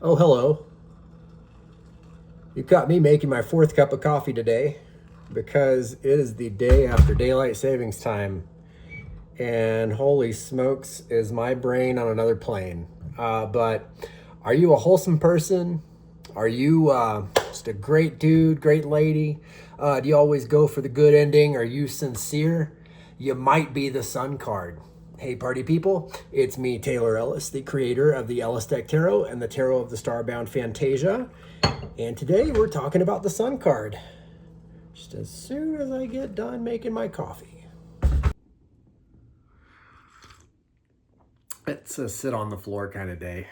Oh, hello. You caught me making my fourth cup of coffee today because it is the day after daylight savings time. And holy smokes, is my brain on another plane. But are you a wholesome person? Are you just a great dude, great lady? Do you always go for the good ending? Are you sincere? You might be the Sun card. Hey, party people, it's me, Taylor Ellis, the creator of the Ellis Deck Tarot and the Tarot of the Starbound Phantasia. And today we're talking about the Sun card. Just as soon as I get done making my coffee. It's a sit on the floor kind of day.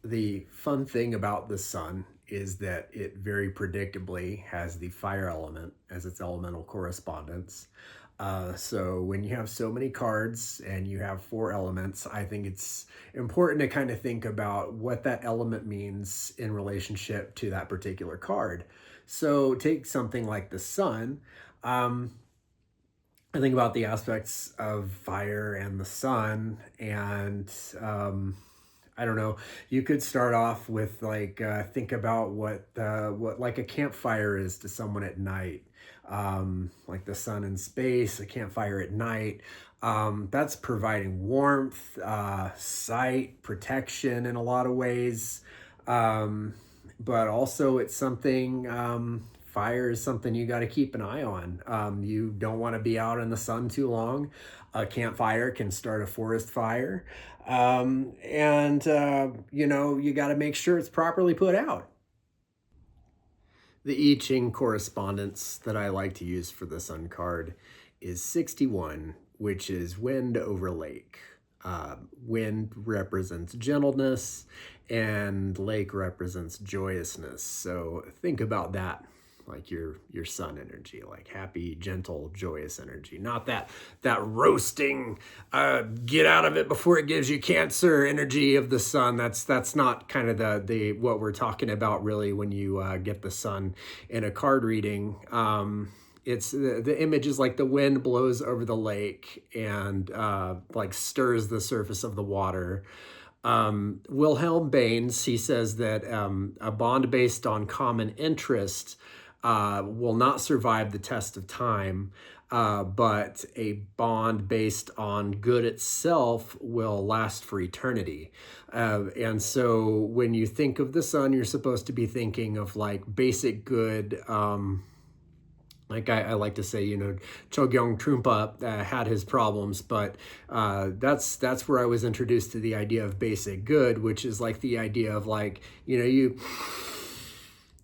The fun thing about the Sun is that it very predictably has the fire element as its elemental correspondence. So when you have so many cards and you have four elements, I think it's important to kind of think about what that element means in relationship to that particular card. So take something like the Sun. I think about the aspects of fire and the sun, and I don't know. You could start off with think about what like a campfire is to someone at night, like the sun in space, a campfire at night. That's providing warmth, sight, protection in a lot of ways. But also it's something, fire is something you got to keep an eye on. You don't want to be out in the sun too long. A campfire can start a forest fire. You got to make sure it's properly put out. The I Ching correspondence that I like to use for the Sun card is 61, which is wind over lake. Wind represents gentleness and lake represents joyousness. So think about that, like your sun energy, like happy, gentle, joyous energy, not that roasting, get out of it before it gives you cancer energy of the sun. That's not kind of the what we're talking about really when you get the sun in a card reading. It's the image is like the wind blows over the lake and like stirs the surface of the water. Wilhelm Baines, he says that a bond based on common interest will not survive the test of time, but a bond based on good itself will last for eternity. And so when you think of the sun, you're supposed to be thinking of like basic good. Like I like to say, Chogyong Trungpa had his problems, but that's where I was introduced to the idea of basic good, which is like the idea of like, you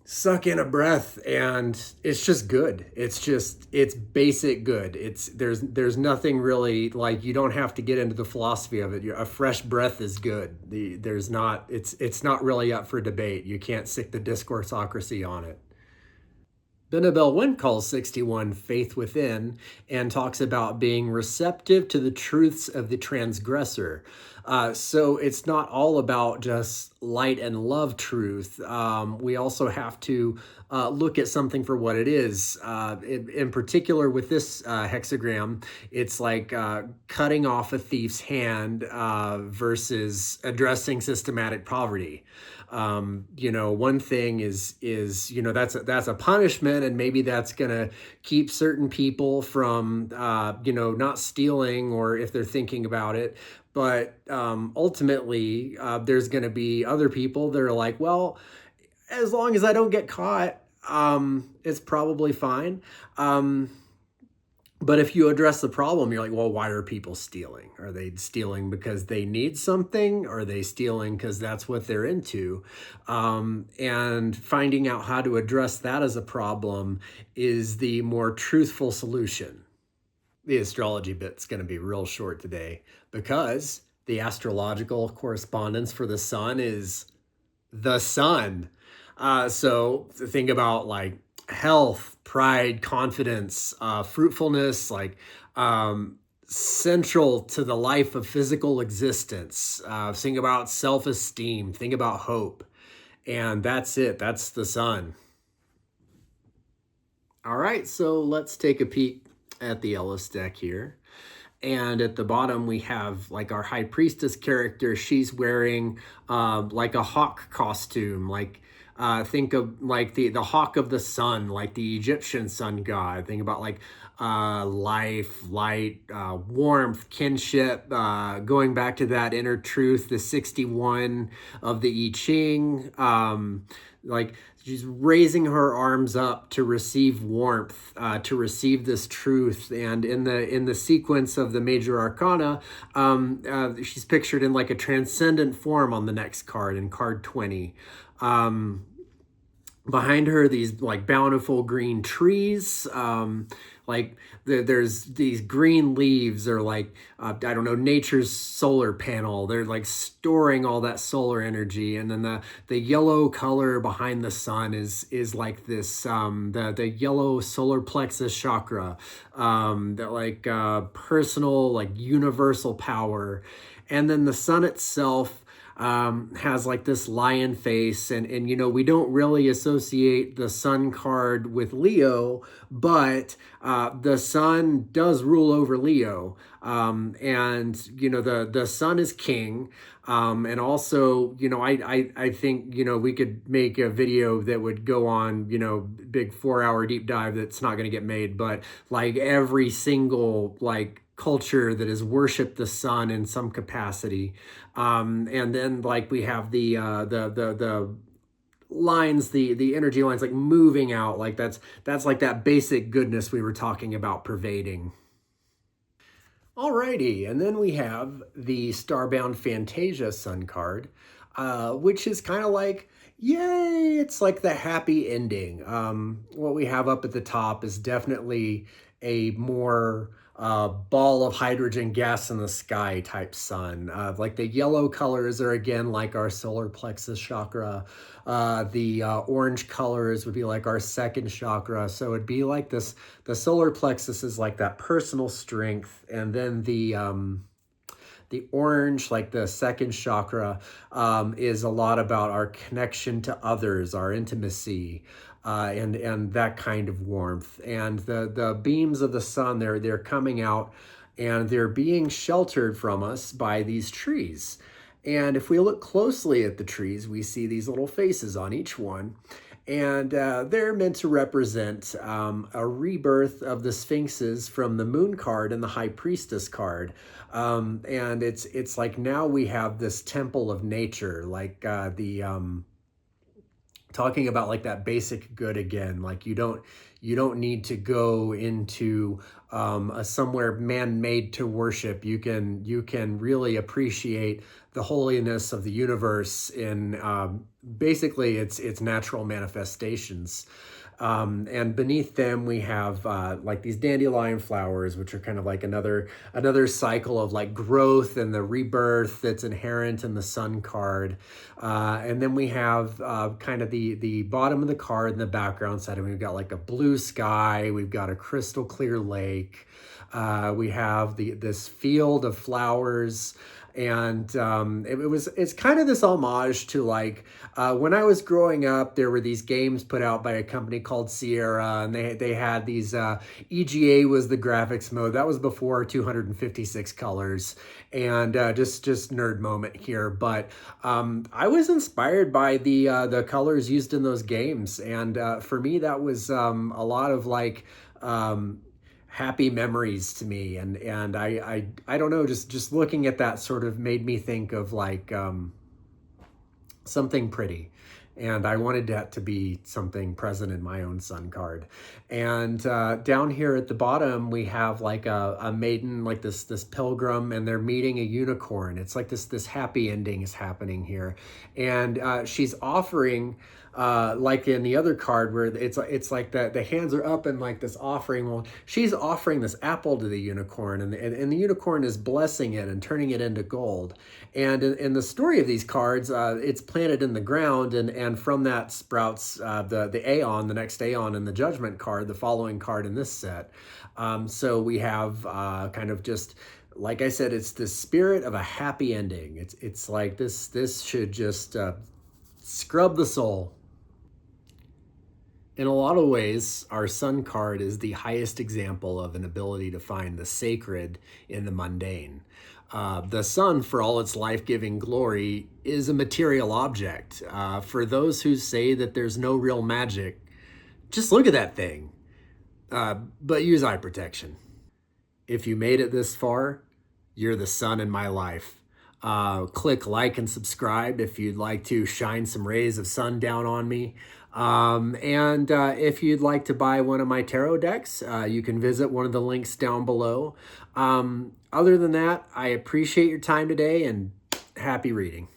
suck in a breath and it's just good. It's basic good. There's nothing really, like, you don't have to get into the philosophy of it. A fresh breath is good. It's not really up for debate. You can't sick the discoursocracy on it. Benabel Wynn calls 61 faith within and talks about being receptive to the truths of the transgressor. So it's not all about just light and love truth. We also have to look at something for what it is. In particular, with this hexagram, it's like cutting off a thief's hand versus addressing systematic poverty. One thing is that's a punishment, and maybe that's gonna keep certain people from not stealing, or if they're thinking about it. But ultimately, there's gonna be other people that are like, well, as long as I don't get caught, it's probably fine. But if you address the problem, you're like, well, why are people stealing? Are they stealing because they need something? Or are they stealing because that's what they're into? And finding out how to address that as a problem is the more truthful solution. The astrology bit's going to be real short today because the astrological correspondence for the sun is the sun. So think about like health, pride, confidence, fruitfulness, like central to the life of physical existence. Think about self-esteem, think about hope. And that's it. That's the sun. All right, so let's take a peek at the Ellis deck here. And at the bottom, we have like our high priestess character. She's wearing like a hawk costume, like think of like the hawk of the sun, like the Egyptian sun god. Think about like life, light, warmth, kinship, going back to that inner truth, the 61 of the I Ching. Like she's raising her arms up to receive warmth, to receive this truth. And in the sequence of the major arcana, she's pictured in like a transcendent form on the next card, in card 20. Behind her, these like bountiful green trees, like there's these green leaves, or like I don't know, nature's solar panel. They're like storing all that solar energy. And then the yellow color behind the sun is like this the yellow solar plexus chakra, that like personal, like universal power. And then the sun itself has like this lion face, and you know, we don't really associate the sun card with Leo, but the sun does rule over Leo, and you know, the sun is king. And also, you know, I think, you know, we could make a video that would go on, you know, big 4-hour deep dive that's not going to get made, but like every single like culture that has worshipped the sun in some capacity. And then like we have the lines, the energy lines like moving out, like that's like that basic goodness we were talking about pervading. Alrighty, and then we have the Starbound Phantasia Sun card, which is kind of like, yay, it's like the happy ending. What we have up at the top is definitely a more ball of hydrogen gas in the sky type sun. Like the yellow colors are again like our solar plexus chakra. The orange colors would be like our second chakra. So it'd be like this, the solar plexus is like that personal strength. And then the orange, like the second chakra, is a lot about our connection to others, our intimacy, and that kind of warmth. And the beams of the sun, they're coming out, and they're being sheltered from us by these trees. And if we look closely at the trees, we see these little faces on each one. And they're meant to represent a rebirth of the sphinxes from the moon card and the high priestess card. And it's like now we have this temple of nature, like talking about like that basic good again. Like you don't need to go into a somewhere man-made to worship. You can really appreciate the holiness of the universe in basically its natural manifestations. And beneath them we have like these dandelion flowers, which are kind of like another cycle of like growth and the rebirth that's inherent in the sun card. And then we have kind of the bottom of the card in the background side, and we've got like a blue sky, we've got a crystal clear lake, we have this field of flowers. And it's kind of this homage to like when I was growing up, there were these games put out by a company called Sierra, and they had these EGA was the graphics mode. That was before 256 colors. And just nerd moment here, but I was inspired by the colors used in those games, and for me that was a lot of like happy memories to me. And I don't know, just looking at that sort of made me think of like something pretty. And I wanted that to be something present in my own sun card. And down here at the bottom, we have like a maiden, like this pilgrim, and they're meeting a unicorn. It's like this happy ending is happening here. And she's offering, like in the other card where it's like the hands are up and like this offering. Well, she's offering this apple to the unicorn, and the unicorn is blessing it and turning it into gold. And in the story of these cards, it's planted in the ground, and from that sprouts the Aeon, the next Aeon in the Judgment card, the following card in this set. So we have kind of just, like I said, it's the spirit of a happy ending. It's like this should just scrub the soul. In a lot of ways, our sun card is the highest example of an ability to find the sacred in the mundane. The sun, for all its life-giving glory, is a material object. For those who say that there's no real magic, just look at that thing. But use eye protection. If you made it this far, you're the sun in my life. Click like and subscribe if you'd like to shine some rays of sun down on me. And if you'd like to buy one of my tarot decks, you can visit one of the links down below. Other than that, I appreciate your time today and happy reading.